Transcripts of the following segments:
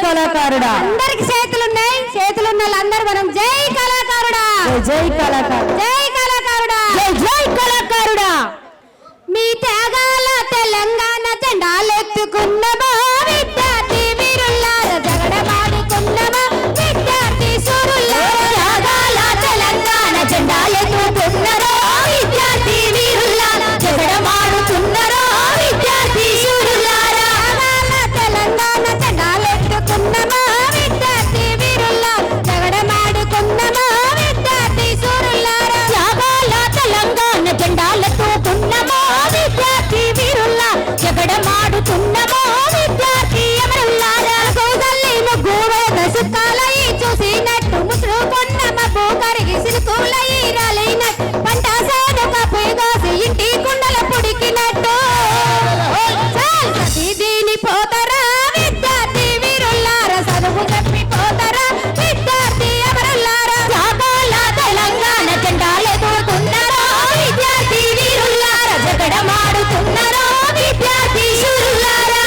కళాకారుడా. అందరికి చేతులున్నాయి, చేతులున్న వాళ్ళందరూ మనం జై కళాకారుడా, జై కళాకారుడా, జై కళాకారుడా, జై కళాకారుడా. మీ త్యాగాల తెలంగాణ జెండాలెత్తుకున్నమా విద్యార్థి వీరుల్లార, జగడమాడుకున్నమా విద్యార్థి సూరుల్లార. త్యాగాల తెలంగాణ జెండాలెత్తుకున్నరో విద్యార్థి వీరుల్లార, జగడమాడుతున్నరో విద్యార్థి సూరుల్లార. త్యాగాల తెలంగాణ జెండాలెత్తుకున్నమా విద్యార్థి వీరుల్లార, జగడమాడుకున్నమా విద్యార్థి సూరుల్లార. త్యాగాల తెలంగాణ జెండాలెత్తుకున్నమో విద్యార్థి వీరుల్లార, జగడమాడుతున్నమో విద్యార్థి అమరుల్లారా. కౌసల్లి ముగ్గు వేద సుక్కాలయి చూసినట్టు ముసురుకున్న మబ్బు కరిగి సిరుకులయి రాలినట్టు పంట సేను కప్పు కోసి ఇంటి కుండల పుడికినట్టు సతీ దీని పోతరా విద్యార్థి వీరుల్లార, చదువు చెప్పి పోతరా విద్యార్థి అమరుల్లారా. త్యాగాల తెలంగాణ జెండాలెత్తుకున్నరో విద్యార్థి వీరుల్లార, జగడమాడుతున్నరో విద్యార్థి సూరుల్లారా.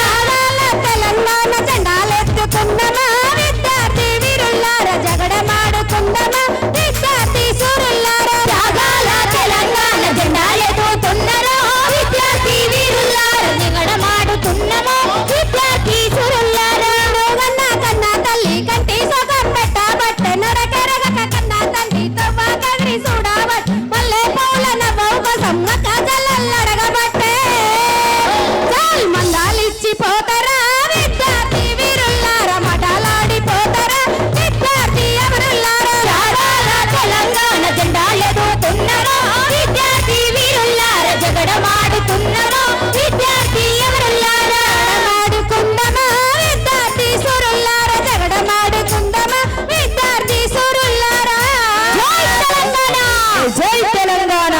తెలంగాణ జెండాలెత్తుకున్నమా విద్యార్థి వీరుల్లార, జగడమాడుకున్నమా విద్యార్థి సూరుల్లార. త్యాగాల తెలంగాణ జెండాలెత్తుకున్నరో విద్యార్థి వీరుల్లార, జగడమాడుతున్నమో విద్యార్థి సూరుల్లారా. కన్న కన్నా తల్లి కంటి సొగం పెట్టబట్టే నొరకెరగక కన్నా తండ్రి తవ్వ కదిరి చూడబట్ మల్లె పూల నవ్వు కోసం అక్క జల్లడగబట్టే చాల్ మందాలిచ్చి పోతారా విద్యార్థి వీరుల్లార, మటలాడిపోతారా విద్యార్థి అమరుల్లార. త్యాగాల తెలంగాణ జెండాలెత్తుకున్నరో విద్యార్థి వీరుల్లార, జగడమాడుతున్నరో విద్యార్థి అమరుల్లారా. జగడమాడుకుందమా విద్యార్థి సూరుల్లార, జగడమాడుకుందమా విద్యార్థి సూరుల్లార. జై తెలంగాణ,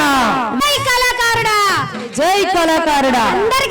జై కళాకారుడా, జై కళాకారుడా. అందరి